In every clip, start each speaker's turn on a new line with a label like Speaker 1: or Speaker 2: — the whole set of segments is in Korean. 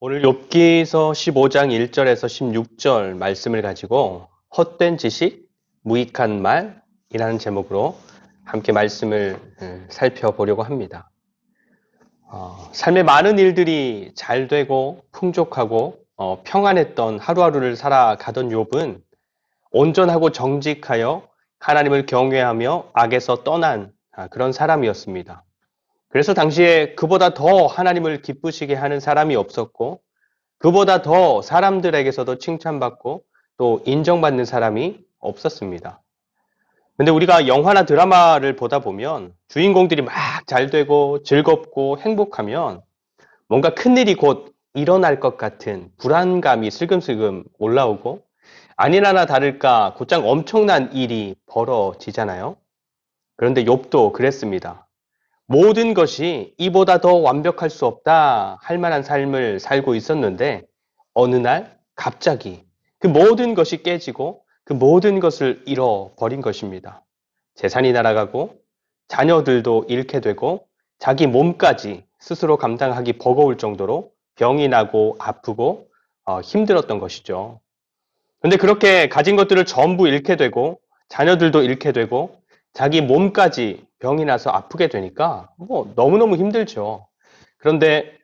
Speaker 1: 오늘 욥기서 15장 1절에서 16절 말씀을 가지고 헛된 지식, 무익한 말이라는 제목으로 함께 말씀을 살펴보려고 합니다. 삶의 많은 일들이 잘 되고 풍족하고 평안했던 하루하루를 살아가던 욥은 온전하고 정직하여 하나님을 경외하며 악에서 떠난 그런 사람이었습니다. 그래서 당시에 그보다 더 하나님을 기쁘시게 하는 사람이 없었고 그보다 더 사람들에게서도 칭찬받고 또 인정받는 사람이 없었습니다. 근데 우리가 영화나 드라마를 보다 보면 주인공들이 막 잘 되고 즐겁고 행복하면 뭔가 큰일이 곧 일어날 것 같은 불안감이 슬금슬금 올라오고 아니나 다를까 곧장 엄청난 일이 벌어지잖아요. 그런데 욥도 그랬습니다. 모든 것이 이보다 더 완벽할 수 없다 할 만한 삶을 살고 있었는데 어느 날 갑자기 그 모든 것이 깨지고 그 모든 것을 잃어버린 것입니다. 재산이 날아가고 자녀들도 잃게 되고 자기 몸까지 스스로 감당하기 버거울 정도로 병이 나고 아프고 힘들었던 것이죠. 그런데 그렇게 가진 것들을 전부 잃게 되고 자녀들도 잃게 되고 자기 몸까지 병이 나서 아프게 되니까 너무너무 힘들죠. 그런데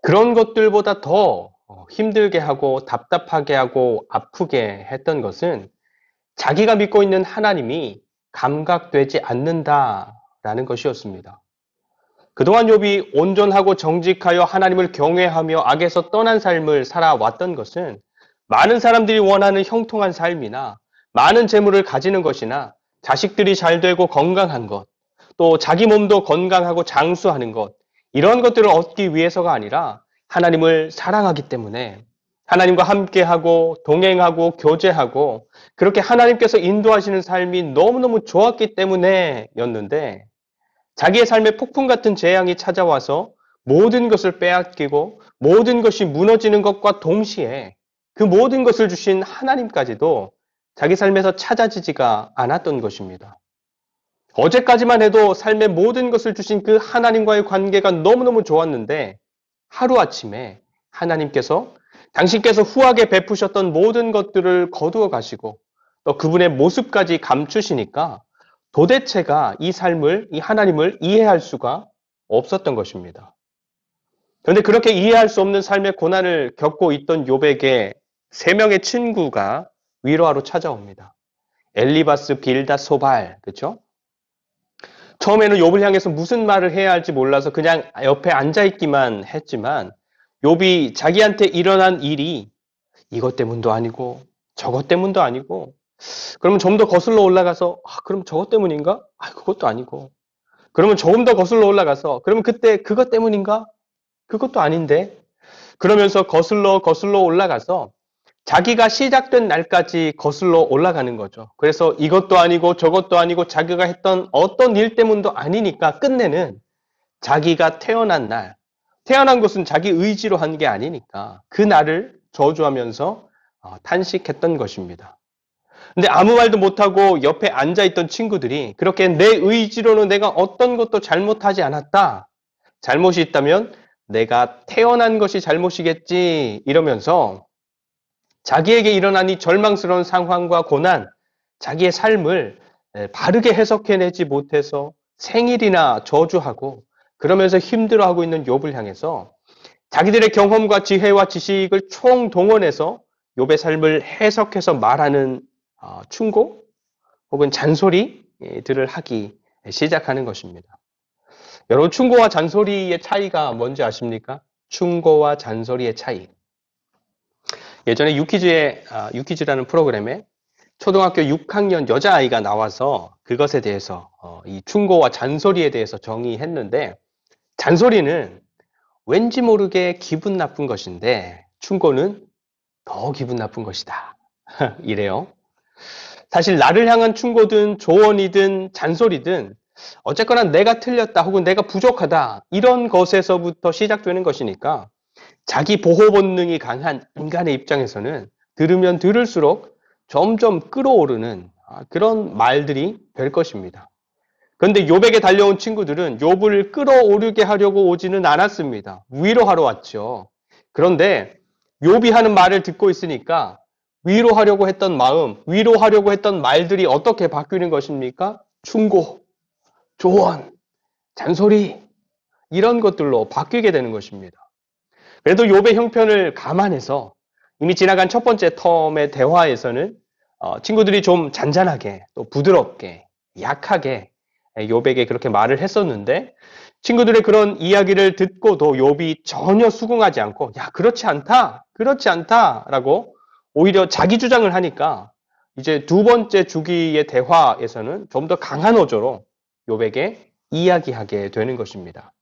Speaker 1: 그런 것들보다 더 힘들게 하고 답답하게 하고 아프게 했던 것은 자기가 믿고 있는 하나님이 감각되지 않는다라는 것이었습니다. 그동안 욥이 온전하고 정직하여 하나님을 경외하며 악에서 떠난 삶을 살아왔던 것은 많은 사람들이 원하는 형통한 삶이나 많은 재물을 가지는 것이나 자식들이 잘 되고 건강한 것, 또 자기 몸도 건강하고 장수하는 것, 이런 것들을 얻기 위해서가 아니라 하나님을 사랑하기 때문에 하나님과 함께하고 동행하고 교제하고 그렇게 하나님께서 인도하시는 삶이 너무너무 좋았기 때문에였는데 자기의 삶에 폭풍 같은 재앙이 찾아와서 모든 것을 빼앗기고 모든 것이 무너지는 것과 동시에 그 모든 것을 주신 하나님까지도 자기 삶에서 찾아지지가 않았던 것입니다. 어제까지만 해도 삶의 모든 것을 주신 그 하나님과의 관계가 너무너무 좋았는데 하루아침에 하나님께서 당신께서 후하게 베푸셨던 모든 것들을 거두어 가시고 또 그분의 모습까지 감추시니까 도대체가 이 삶을, 이 하나님을 이해할 수가 없었던 것입니다. 그런데 그렇게 이해할 수 없는 삶의 고난을 겪고 있던 욥에게 세 명의 친구가 위로하러 찾아옵니다. 엘리바스, 빌다, 소발, 그렇죠? 처음에는 욥을 향해서 무슨 말을 해야 할지 몰라서 그냥 옆에 앉아있기만 했지만 욥이 자기한테 일어난 일이 이것 때문도 아니고 저것 때문도 아니고 그러면 좀 더 거슬러 올라가서 그럼 저것 때문인가? 그것도 아니고 그러면 조금 더 거슬러 올라가서 그러면 그때 그것 때문인가? 그것도 아닌데 그러면서 거슬러 올라가서 자기가 시작된 날까지 거슬러 올라가는 거죠. 그래서 이것도 아니고 저것도 아니고 자기가 했던 어떤 일 때문도 아니니까 끝내는 자기가 태어난 날, 태어난 것은 자기 의지로 한 게 아니니까 그 날을 저주하면서 탄식했던 것입니다. 근데 아무 말도 못하고 옆에 앉아있던 친구들이 그렇게 내 의지로는 내가 어떤 것도 잘못하지 않았다. 잘못이 있다면 내가 태어난 것이 잘못이겠지 이러면서 자기에게 일어난 이 절망스러운 상황과 고난, 자기의 삶을 바르게 해석해내지 못해서 생일이나 저주하고 그러면서 힘들어하고 있는 욥을 향해서 자기들의 경험과 지혜와 지식을 총동원해서 욥의 삶을 해석해서 말하는 충고 혹은 잔소리들을 하기 시작하는 것입니다. 여러분 충고와 잔소리의 차이가 뭔지 아십니까? 충고와 잔소리의 차이. 예전에 유퀴즈라는 프로그램에 초등학교 6학년 여자아이가 나와서 그것에 대해서 이 충고와 잔소리에 대해서 정의했는데 잔소리는 왠지 모르게 기분 나쁜 것인데 충고는 더 기분 나쁜 것이다. 이래요. 사실 나를 향한 충고든 조언이든 잔소리든 어쨌거나 내가 틀렸다 혹은 내가 부족하다 이런 것에서부터 시작되는 것이니까 자기 보호 본능이 강한 인간의 입장에서는 들으면 들을수록 점점 끌어오르는 그런 말들이 될 것입니다. 그런데 욥에게 달려온 친구들은 욥을 끌어오르게 하려고 오지는 않았습니다. 위로하러 왔죠. 그런데 욥이 하는 말을 듣고 있으니까 위로하려고 했던 마음, 위로하려고 했던 말들이 어떻게 바뀌는 것입니까? 충고, 조언, 잔소리 이런 것들로 바뀌게 되는 것입니다. 그래도 욥의 형편을 감안해서 이미 지나간 첫 번째 텀의 대화에서는 친구들이 좀 잔잔하게 또 부드럽게 약하게 욥에게 그렇게 말을 했었는데 친구들의 그런 이야기를 듣고도 욥이 전혀 수긍하지 않고 야 그렇지 않다라고 오히려 자기 주장을 하니까 이제 두 번째 주기의 대화에서는 좀 더 강한 어조로 욥에게 이야기하게 되는 것입니다.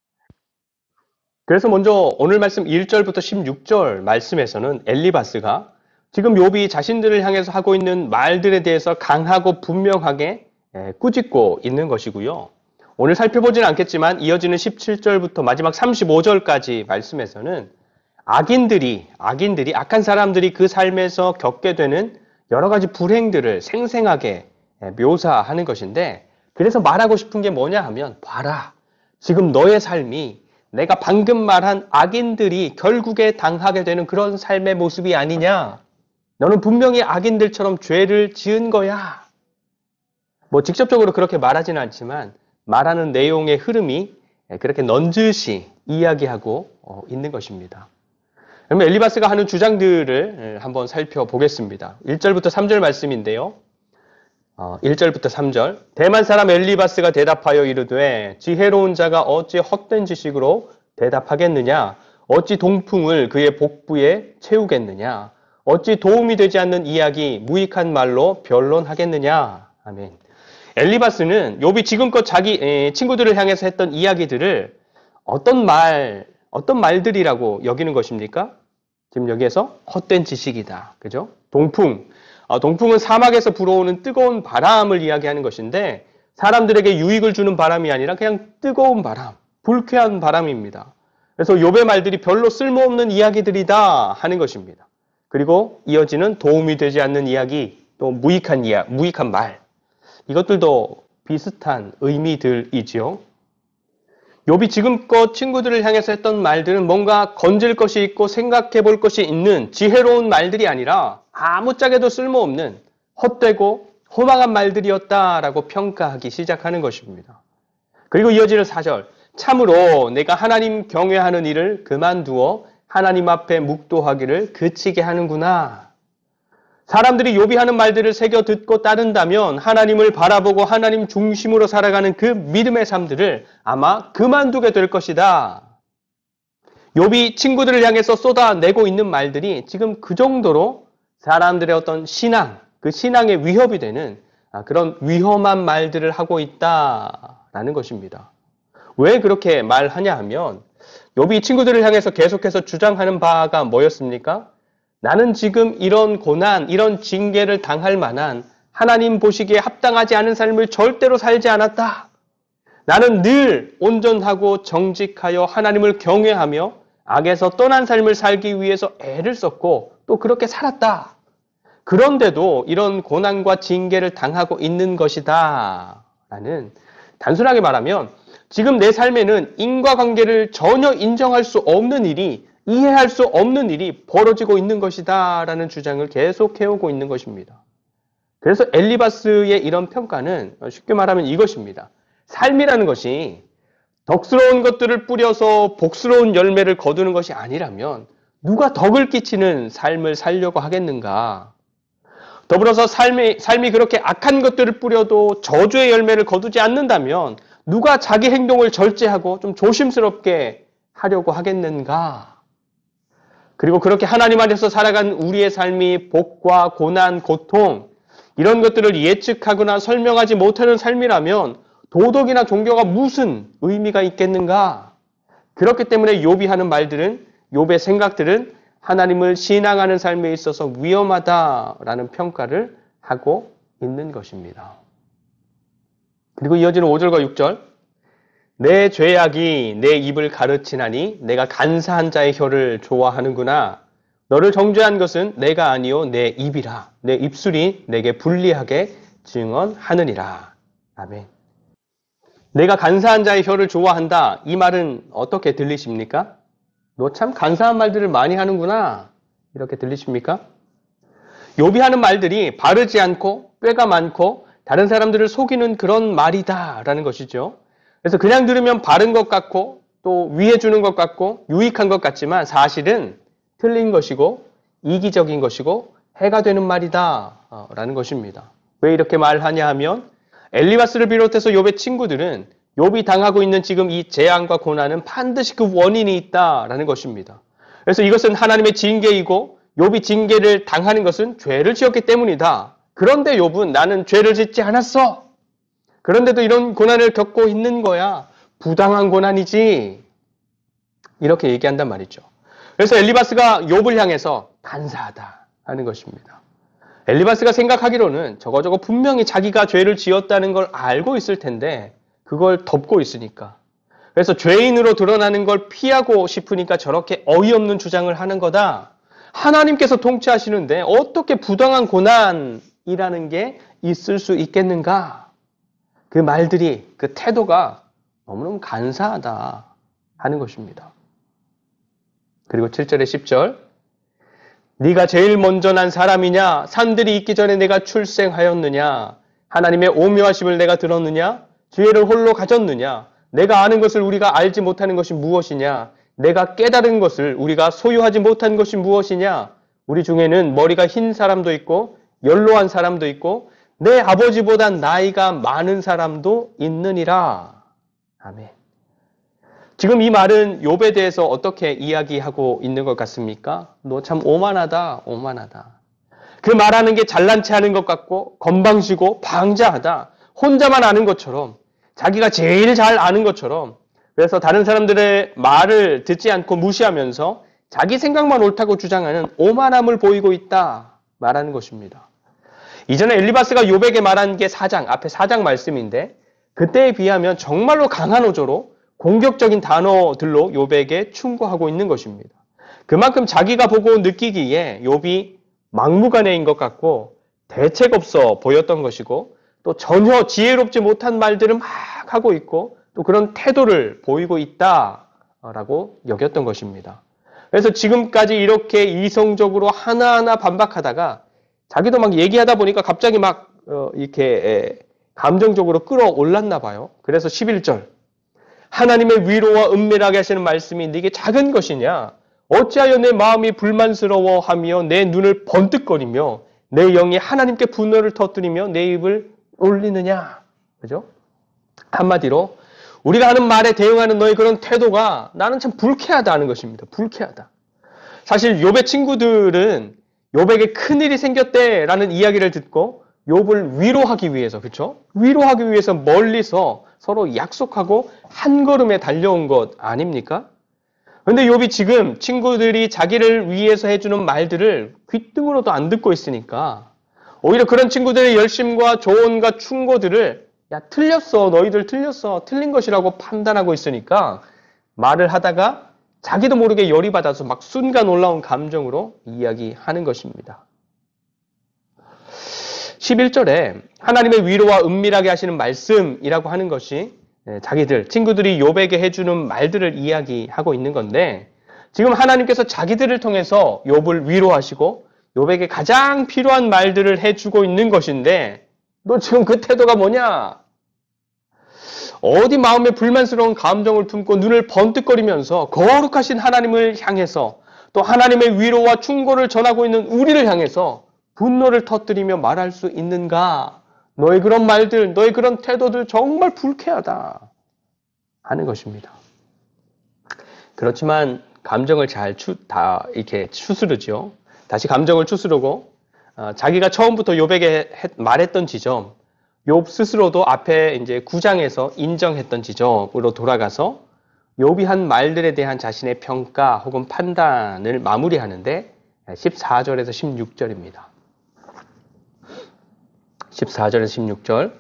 Speaker 1: 그래서 먼저 오늘 말씀 1절부터 16절 말씀에서는 엘리바스가 지금 욥이 자신들을 향해서 하고 있는 말들에 대해서 강하고 분명하게 꾸짖고 있는 것이고요. 오늘 살펴보지는 않겠지만 이어지는 17절부터 마지막 35절까지 말씀에서는 악인들이 악한 사람들이 그 삶에서 겪게 되는 여러 가지 불행들을 생생하게 묘사하는 것인데 그래서 말하고 싶은 게 뭐냐 하면 봐라. 지금 너의 삶이 내가 방금 말한 악인들이 결국에 당하게 되는 그런 삶의 모습이 아니냐. 너는 분명히 악인들처럼 죄를 지은 거야. 뭐 직접적으로 그렇게 말하지는 않지만 말하는 내용의 흐름이 그렇게 넌지시 이야기하고 있는 것입니다. 그러면 엘리바스가 하는 주장들을 한번 살펴보겠습니다. 1절부터 3절 말씀인데요. 1절부터 3절 대만 사람 엘리바스가 대답하여 이르되 지혜로운 자가 어찌 헛된 지식으로 대답하겠느냐 어찌 동풍을 그의 복부에 채우겠느냐 어찌 도움이 되지 않는 이야기 무익한 말로 변론하겠느냐 아멘. 엘리바스는 욥이 지금껏 자기 친구들을 향해서 했던 이야기들을 어떤 말들이라고 여기는 것입니까? 지금 여기에서 헛된 지식이다. 그죠? 동풍은 사막에서 불어오는 뜨거운 바람을 이야기하는 것인데 사람들에게 유익을 주는 바람이 아니라 그냥 뜨거운 바람, 불쾌한 바람입니다. 그래서 욥의 말들이 별로 쓸모없는 이야기들이다 하는 것입니다. 그리고 이어지는 도움이 되지 않는 이야기, 또 무익한 말 이것들도 비슷한 의미들이지요. 욥이 지금껏 친구들을 향해서 했던 말들은 뭔가 건질 것이 있고 생각해 볼 것이 있는 지혜로운 말들이 아니라 아무짝에도 쓸모없는 헛되고 허망한 말들이었다라고 평가하기 시작하는 것입니다. 그리고 이어지는 4절 참으로 내가 하나님 경외하는 일을 그만두어 하나님 앞에 묵도하기를 그치게 하는구나. 사람들이 욥이 하는 말들을 새겨 듣고 따른다면 하나님을 바라보고 하나님 중심으로 살아가는 그 믿음의 삶들을 아마 그만두게 될 것이다. 욥이 친구들을 향해서 쏟아내고 있는 말들이 지금 그 정도로 사람들의 어떤 신앙, 그 신앙의 위협이 되는 그런 위험한 말들을 하고 있다라는 것입니다. 왜 그렇게 말하냐 하면 욥이 친구들을 향해서 계속해서 주장하는 바가 뭐였습니까? 나는 지금 이런 고난, 이런 징계를 당할 만한 하나님 보시기에 합당하지 않은 삶을 절대로 살지 않았다. 나는 늘 온전하고 정직하여 하나님을 경외하며 악에서 떠난 삶을 살기 위해서 애를 썼고 또 그렇게 살았다. 그런데도 이런 고난과 징계를 당하고 있는 것이다. 라는 단순하게 말하면 지금 내 삶에는 인과관계를 전혀 인정할 수 없는 일이 이해할 수 없는 일이 벌어지고 있는 것이다 라는 주장을 계속 해오고 있는 것입니다. 그래서 엘리바스의 이런 평가는 쉽게 말하면 이것입니다. 삶이라는 것이 덕스러운 것들을 뿌려서 복스러운 열매를 거두는 것이 아니라면 누가 덕을 끼치는 삶을 살려고 하겠는가? 더불어서 삶이 그렇게 악한 것들을 뿌려도 저주의 열매를 거두지 않는다면 누가 자기 행동을 절제하고 좀 조심스럽게 하려고 하겠는가? 그리고 그렇게 하나님 안에서 살아간 우리의 삶이 복과 고난, 고통 이런 것들을 예측하거나 설명하지 못하는 삶이라면 도덕이나 종교가 무슨 의미가 있겠는가? 그렇기 때문에 욥이 하는 말들은 욥의 생각들은 하나님을 신앙하는 삶에 있어서 위험하다라는 평가를 하고 있는 것입니다. 그리고 이어지는 5절과 6절 내 죄악이 내 입을 가르치나니 내가 간사한 자의 혀를 좋아하는구나. 너를 정죄한 것은 내가 아니요 내 입이라. 내 입술이 내게 불리하게 증언하느니라. 아멘. 내가 간사한 자의 혀를 좋아한다. 이 말은 어떻게 들리십니까? 너 참 간사한 말들을 많이 하는구나. 이렇게 들리십니까? 욥이 하는 말들이 바르지 않고 꾀가 많고 다른 사람들을 속이는 그런 말이다 라는 것이죠. 그래서 그냥 들으면 바른 것 같고 또 위해 주는 것 같고 유익한 것 같지만 사실은 틀린 것이고 이기적인 것이고 해가 되는 말이다 라는 것입니다. 왜 이렇게 말하냐 하면 엘리바스를 비롯해서 욥의 친구들은 욥이 당하고 있는 지금 이 재앙과 고난은 반드시 그 원인이 있다라는 것입니다. 그래서 이것은 하나님의 징계이고 욥이 징계를 당하는 것은 죄를 지었기 때문이다. 그런데 욥은 나는 죄를 짓지 않았어. 그런데도 이런 고난을 겪고 있는 거야. 부당한 고난이지. 이렇게 얘기한단 말이죠. 그래서 엘리바스가 욥을 향해서 간사하다 하는 것입니다. 엘리바스가 생각하기로는 저거 분명히 자기가 죄를 지었다는 걸 알고 있을 텐데 그걸 덮고 있으니까. 그래서 죄인으로 드러나는 걸 피하고 싶으니까 저렇게 어이없는 주장을 하는 거다. 하나님께서 통치하시는데 어떻게 부당한 고난이라는 게 있을 수 있겠는가? 그 말들이, 그 태도가 너무너무 간사하다 하는 것입니다. 그리고 7절에 10절 네가 제일 먼저 난 사람이냐? 산들이 있기 전에 내가 출생하였느냐? 하나님의 오묘하심을 내가 들었느냐? 지혜를 홀로 가졌느냐? 내가 아는 것을 우리가 알지 못하는 것이 무엇이냐? 내가 깨달은 것을 우리가 소유하지 못한 것이 무엇이냐? 우리 중에는 머리가 흰 사람도 있고 연로한 사람도 있고 내 아버지보다 나이가 많은 사람도 있느니라. 아멘. 지금 이 말은 욥에 대해서 어떻게 이야기하고 있는 것 같습니까? 너 참 오만하다, 오만하다. 그 말하는 게 잘난 체 하는 것 같고 건방지고 방자하다. 혼자만 아는 것처럼 자기가 제일 잘 아는 것처럼 그래서 다른 사람들의 말을 듣지 않고 무시하면서 자기 생각만 옳다고 주장하는 오만함을 보이고 있다 말하는 것입니다. 이전에 엘리바스가 욥에게 말한 게 4장, 앞에 4장 말씀인데 그때에 비하면 정말로 강한 어조로 공격적인 단어들로 욥에게 충고하고 있는 것입니다. 그만큼 자기가 보고 느끼기에 욥이 막무가내인 것 같고 대책 없어 보였던 것이고 또 전혀 지혜롭지 못한 말들을 막 하고 있고 또 그런 태도를 보이고 있다라고 여겼던 것입니다. 그래서 지금까지 이렇게 이성적으로 하나하나 반박하다가 자기도 막 얘기하다 보니까 갑자기 막 이렇게 감정적으로 끌어올랐나 봐요. 그래서 11절 하나님의 위로와 은밀하게 하시는 말씀이 네게 작은 것이냐? 어찌하여 내 마음이 불만스러워하며 내 눈을 번뜩거리며 내 영이 하나님께 분노를 터뜨리며 내 입을 올리느냐? 그죠? 한마디로 우리가 하는 말에 대응하는 너의 그런 태도가 나는 참 불쾌하다는 것입니다. 불쾌하다. 사실 욥의 친구들은 욥에게 큰일이 생겼대라는 이야기를 듣고 욥을 위로하기 위해서, 그렇죠? 위로하기 위해서 멀리서 서로 약속하고 한 걸음에 달려온 것 아닙니까? 그런데 욥이 지금 친구들이 자기를 위해서 해주는 말들을 귓등으로도 안 듣고 있으니까 오히려 그런 친구들의 열심과 조언과 충고들을 야 틀렸어, 너희들 틀렸어, 틀린 것이라고 판단하고 있으니까 말을 하다가 자기도 모르게 열이 받아서 막 순간 올라온 감정으로 이야기하는 것입니다. 11절에 하나님의 위로와 은밀하게 하시는 말씀이라고 하는 것이 자기들, 친구들이 욥에게 해주는 말들을 이야기하고 있는 건데 지금 하나님께서 자기들을 통해서 욥을 위로하시고 욥에게 가장 필요한 말들을 해주고 있는 것인데 너 지금 그 태도가 뭐냐? 어디 마음에 불만스러운 감정을 품고 눈을 번뜩거리면서 거룩하신 하나님을 향해서 또 하나님의 위로와 충고를 전하고 있는 우리를 향해서 분노를 터뜨리며 말할 수 있는가? 너의 그런 말들, 너의 그런 태도들 정말 불쾌하다 하는 것입니다. 그렇지만 감정을 다 이렇게 추스르죠. 다시 감정을 추스르고 자기가 처음부터 욥에게 말했던 지점, 욥 스스로도 앞에 이제 9장에서 인정했던 지점으로 돌아가서 욥이 한 말들에 대한 자신의 평가 혹은 판단을 마무리하는데 14절에서 16절입니다. 14절에서 16절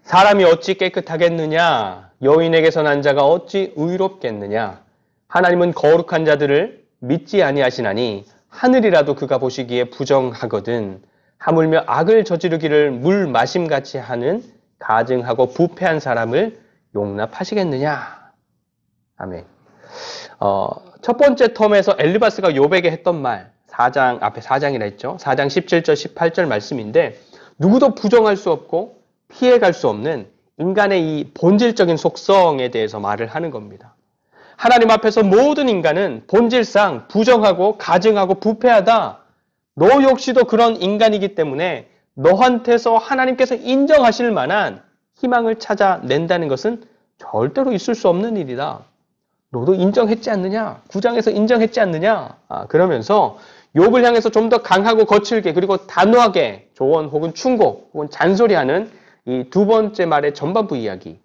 Speaker 1: 사람이 어찌 깨끗하겠느냐? 여인에게서 난 자가 어찌 의롭겠느냐? 하나님은 거룩한 자들을 믿지 아니하시나니 하늘이라도 그가 보시기에 부정하거든 하물며 악을 저지르기를 물 마심같이 하는 가증하고 부패한 사람을 용납하시겠느냐? 아멘. 첫 번째 텀에서 엘리바스가 욥에게 했던 말, 4장, 앞에 4장이라 했죠. 4장 17절, 18절 말씀인데 누구도 부정할 수 없고 피해갈 수 없는 인간의 이 본질적인 속성에 대해서 말을 하는 겁니다. 하나님 앞에서 모든 인간은 본질상 부정하고 가증하고 부패하다. 너 역시도 그런 인간이기 때문에 너한테서 하나님께서 인정하실 만한 희망을 찾아낸다는 것은 절대로 있을 수 없는 일이다. 너도 인정했지 않느냐? 9장에서 인정했지 않느냐? 그러면서 욥을 향해서 좀 더 강하고 거칠게 그리고 단호하게 조언 혹은 충고 혹은 잔소리하는 이 두 번째 말의 전반부 이야기,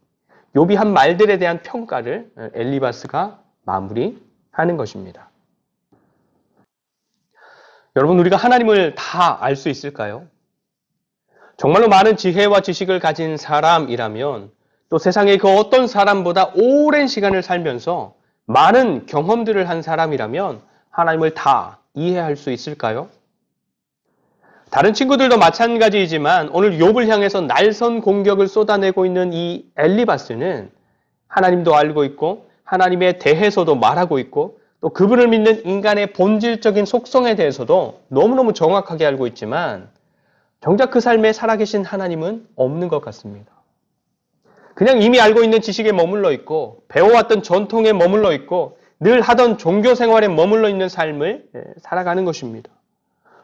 Speaker 1: 욥이 한 말들에 대한 평가를 엘리바스가 마무리하는 것입니다. 여러분, 우리가 하나님을 다 알 수 있을까요? 정말로 많은 지혜와 지식을 가진 사람이라면 또 세상의 그 어떤 사람보다 오랜 시간을 살면서 많은 경험들을 한 사람이라면 하나님을 다 이해할 수 있을까요? 다른 친구들도 마찬가지이지만 오늘 욥을 향해서 날선 공격을 쏟아내고 있는 이 엘리바스는 하나님도 알고 있고 하나님에 대해서도 말하고 있고 또 그분을 믿는 인간의 본질적인 속성에 대해서도 너무너무 정확하게 알고 있지만 정작 그 삶에 살아계신 하나님은 없는 것 같습니다. 그냥 이미 알고 있는 지식에 머물러 있고 배워왔던 전통에 머물러 있고 늘 하던 종교 생활에 머물러 있는 삶을 살아가는 것입니다.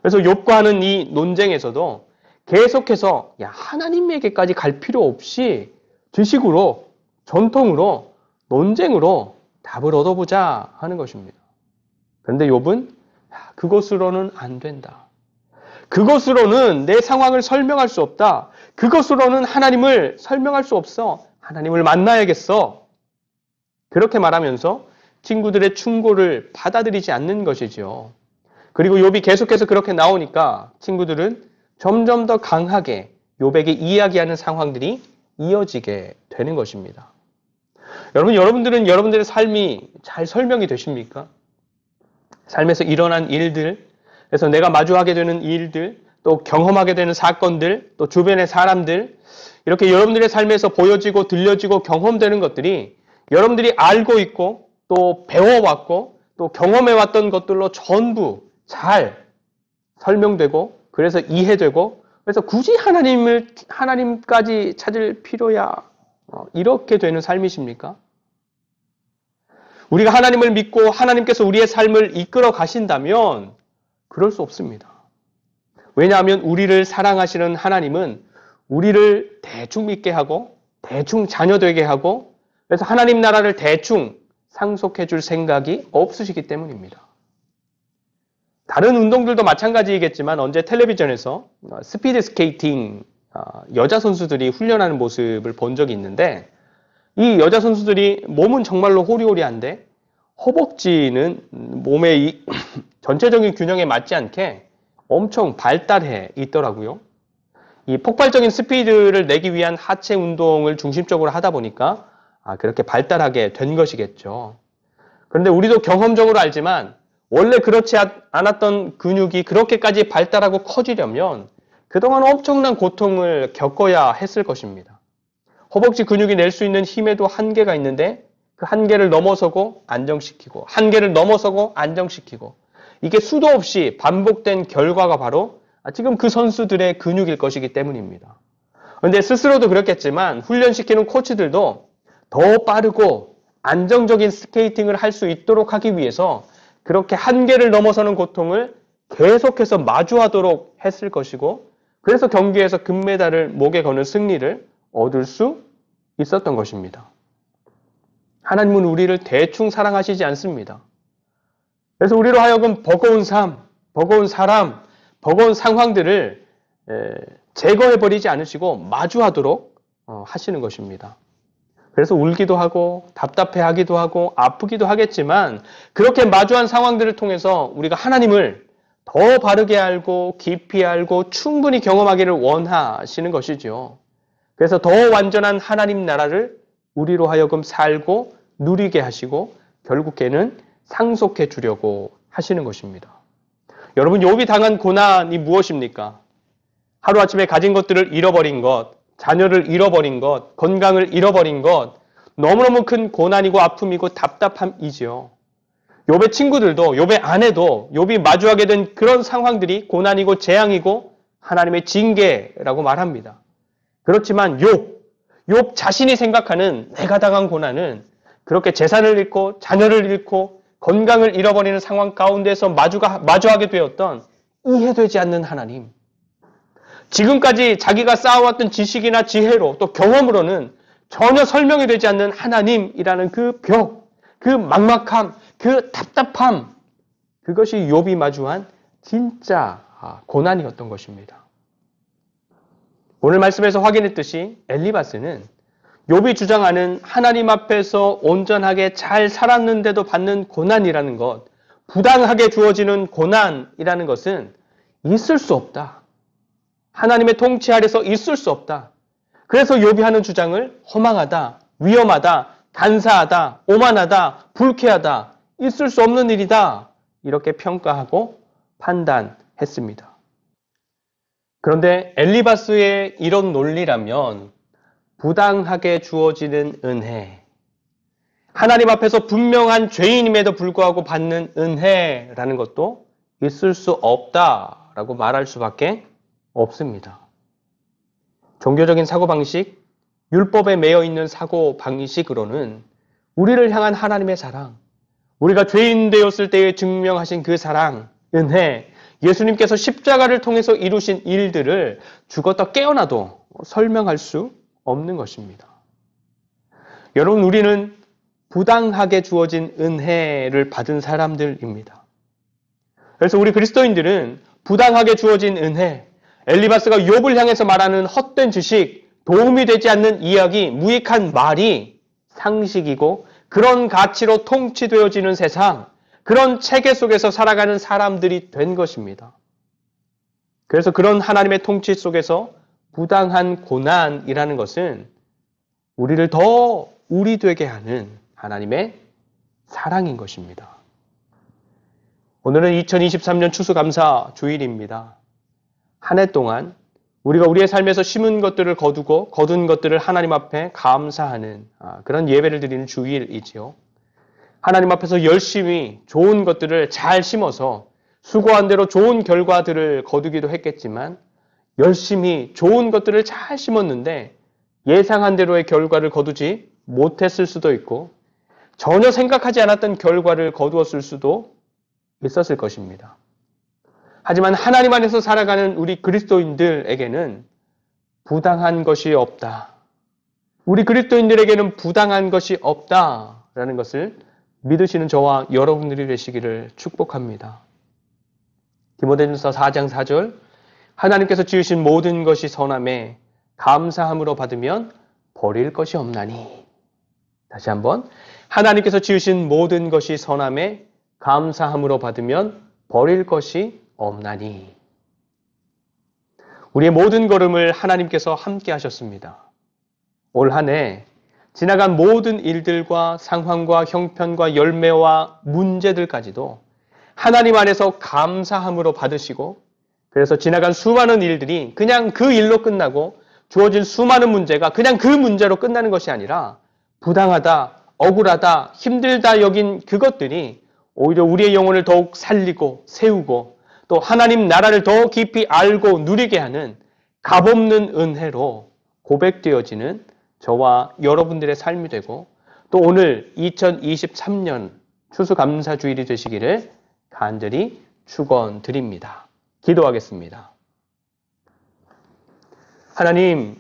Speaker 1: 그래서 욥과 하는 이 논쟁에서도 계속해서 하나님에게까지 갈 필요 없이 지식으로, 전통으로, 논쟁으로 답을 얻어보자 하는 것입니다. 그런데 욥은 그것으로는 안 된다. 그것으로는 내 상황을 설명할 수 없다. 그것으로는 하나님을 설명할 수 없어. 하나님을 만나야겠어. 그렇게 말하면서 친구들의 충고를 받아들이지 않는 것이지요. 그리고 욥이 계속해서 그렇게 나오니까 친구들은 점점 더 강하게 욥에게 이야기하는 상황들이 이어지게 되는 것입니다. 여러분들은 여러분들의 삶이 잘 설명이 되십니까? 삶에서 일어난 일들, 그래서 내가 마주하게 되는 일들, 또 경험하게 되는 사건들, 또 주변의 사람들, 이렇게 여러분들의 삶에서 보여지고 들려지고 경험되는 것들이 여러분들이 알고 있고 또 배워왔고 또 경험해왔던 것들로 전부 잘 설명되고 그래서 이해되고 그래서 굳이 하나님까지 찾을 필요야 이렇게 되는 삶이십니까? 우리가 하나님을 믿고 하나님께서 우리의 삶을 이끌어 가신다면 그럴 수 없습니다. 왜냐하면 우리를 사랑하시는 하나님은 우리를 대충 믿게 하고 대충 자녀되게 하고 그래서 하나님 나라를 대충 상속해 줄 생각이 없으시기 때문입니다. 다른 운동들도 마찬가지이겠지만 언제 텔레비전에서 스피드 스케이팅 여자 선수들이 훈련하는 모습을 본 적이 있는데 이 여자 선수들이 몸은 정말로 호리호리한데 허벅지는 몸의 이 전체적인 균형에 맞지 않게 엄청 발달해 있더라고요. 이 폭발적인 스피드를 내기 위한 하체 운동을 중심적으로 하다 보니까 그렇게 발달하게 된 것이겠죠. 그런데 우리도 경험적으로 알지만 원래 그렇지 않았던 근육이 그렇게까지 발달하고 커지려면 그동안 엄청난 고통을 겪어야 했을 것입니다. 허벅지 근육이 낼 수 있는 힘에도 한계가 있는데 그 한계를 넘어서고 안정시키고 한계를 넘어서고 안정시키고 이게 수도 없이 반복된 결과가 바로 지금 그 선수들의 근육일 것이기 때문입니다. 그런데 스스로도 그렇겠지만 훈련시키는 코치들도 더 빠르고 안정적인 스케이팅을 할 수 있도록 하기 위해서 그렇게 한계를 넘어서는 고통을 계속해서 마주하도록 했을 것이고 그래서 경기에서 금메달을 목에 거는 승리를 얻을 수 있었던 것입니다. 하나님은 우리를 대충 사랑하시지 않습니다. 그래서 우리로 하여금 버거운 삶, 버거운 사람, 버거운 상황들을 제거해버리지 않으시고 마주하도록 하시는 것입니다. 그래서 울기도 하고 답답해하기도 하고 아프기도 하겠지만 그렇게 마주한 상황들을 통해서 우리가 하나님을 더 바르게 알고 깊이 알고 충분히 경험하기를 원하시는 것이죠. 그래서 더 완전한 하나님 나라를 우리로 하여금 살고 누리게 하시고 결국에는 상속해 주려고 하시는 것입니다. 여러분, 욥이 당한 고난이 무엇입니까? 하루아침에 가진 것들을 잃어버린 것, 자녀를 잃어버린 것, 건강을 잃어버린 것, 너무너무 큰 고난이고 아픔이고 답답함이지요. 욥의 친구들도, 욥의 아내도 욥이 마주하게 된 그런 상황들이 고난이고 재앙이고 하나님의 징계라고 말합니다. 그렇지만 욥 자신이 생각하는 내가 당한 고난은 그렇게 재산을 잃고 자녀를 잃고 건강을 잃어버리는 상황 가운데서 마주하게 되었던 이해되지 않는 하나님. 지금까지 자기가 쌓아왔던 지식이나 지혜로 또 경험으로는 전혀 설명이 되지 않는 하나님이라는 그 벽, 그 막막함, 그 답답함, 그것이 욥이 마주한 진짜 고난이었던 것입니다. 오늘 말씀에서 확인했듯이 엘리바스는 욥이 주장하는 하나님 앞에서 온전하게 잘 살았는데도 받는 고난이라는 것, 부당하게 주어지는 고난이라는 것은 있을 수 없다. 하나님의 통치 아래서 있을 수 없다. 그래서 욥이 하는 주장을 허망하다, 위험하다, 간사하다, 오만하다, 불쾌하다, 있을 수 없는 일이다. 이렇게 평가하고 판단했습니다. 그런데 엘리바스의 이런 논리라면 부당하게 주어지는 은혜, 하나님 앞에서 분명한 죄인임에도 불구하고 받는 은혜라는 것도 있을 수 없다라고 말할 수밖에 없습니다. 종교적인 사고방식, 율법에 매여 있는 사고방식으로는 우리를 향한 하나님의 사랑, 우리가 죄인 되었을 때에 증명하신 그 사랑, 은혜, 예수님께서 십자가를 통해서 이루신 일들을 죽었다 깨어나도 설명할 수 없는 것입니다. 여러분, 우리는 부당하게 주어진 은혜를 받은 사람들입니다. 그래서 우리 그리스도인들은 부당하게 주어진 은혜, 엘리바스가 욥을 향해서 말하는 헛된 지식, 도움이 되지 않는 이야기, 무익한 말이 상식이고 그런 가치로 통치되어지는 세상, 그런 체계 속에서 살아가는 사람들이 된 것입니다. 그래서 그런 하나님의 통치 속에서 부당한 고난이라는 것은 우리를 더 우리 되게 하는 하나님의 사랑인 것입니다. 오늘은 2023년 추수감사 주일입니다. 한 해 동안 우리가 우리의 삶에서 심은 것들을 거두고 거둔 것들을 하나님 앞에 감사하는 그런 예배를 드리는 주일이지요. 하나님 앞에서 열심히 좋은 것들을 잘 심어서 수고한 대로 좋은 결과들을 거두기도 했겠지만 열심히 좋은 것들을 잘 심었는데 예상한 대로의 결과를 거두지 못했을 수도 있고 전혀 생각하지 않았던 결과를 거두었을 수도 있었을 것입니다. 하지만 하나님 안에서 살아가는 우리 그리스도인들에게는 부당한 것이 없다. 우리 그리스도인들에게는 부당한 것이 없다라는 것을 믿으시는 저와 여러분들이 되시기를 축복합니다. 디모데전서 4장 4절, 하나님께서 지으신 모든 것이 선함에 감사함으로 받으면 버릴 것이 없나니. 다시 한번, 하나님께서 지으신 모든 것이 선함에 감사함으로 받으면 버릴 것이 없나니. 우리의 모든 걸음을 하나님께서 함께 하셨습니다. 올 한 해 지나간 모든 일들과 상황과 형편과 열매와 문제들까지도 하나님 안에서 감사함으로 받으시고, 그래서 지나간 수많은 일들이 그냥 그 일로 끝나고 주어진 수많은 문제가 그냥 그 문제로 끝나는 것이 아니라 부당하다, 억울하다, 힘들다 여긴 그것들이 오히려 우리의 영혼을 더욱 살리고 세우고 또 하나님 나라를 더 깊이 알고 누리게 하는 값없는 은혜로 고백되어지는 저와 여러분들의 삶이 되고, 또 오늘 2023년 추수감사주일이 되시기를 간절히 축원드립니다. 기도하겠습니다. 하나님,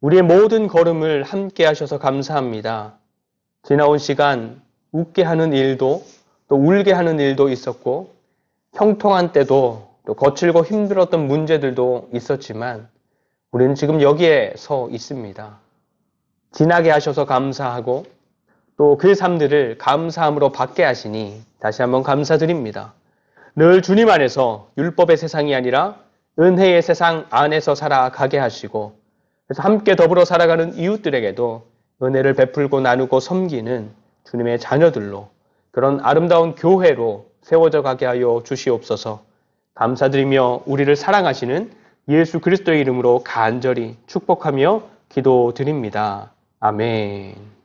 Speaker 1: 우리의 모든 걸음을 함께 하셔서 감사합니다. 지나온 시간 웃게 하는 일도 또 울게 하는 일도 있었고 형통한 때도 또 거칠고 힘들었던 문제들도 있었지만 우리는 지금 여기에 서 있습니다. 지나게 하셔서 감사하고 또 그 삶들을 감사함으로 받게 하시니 다시 한번 감사드립니다. 늘 주님 안에서 율법의 세상이 아니라 은혜의 세상 안에서 살아가게 하시고, 그래서 함께 더불어 살아가는 이웃들에게도 은혜를 베풀고 나누고 섬기는 주님의 자녀들로, 그런 아름다운 교회로 세워져 가게 하여 주시옵소서. 감사드리며 우리를 사랑하시는 예수 그리스도의 이름으로 간절히 축복하며 기도드립니다. 아멘.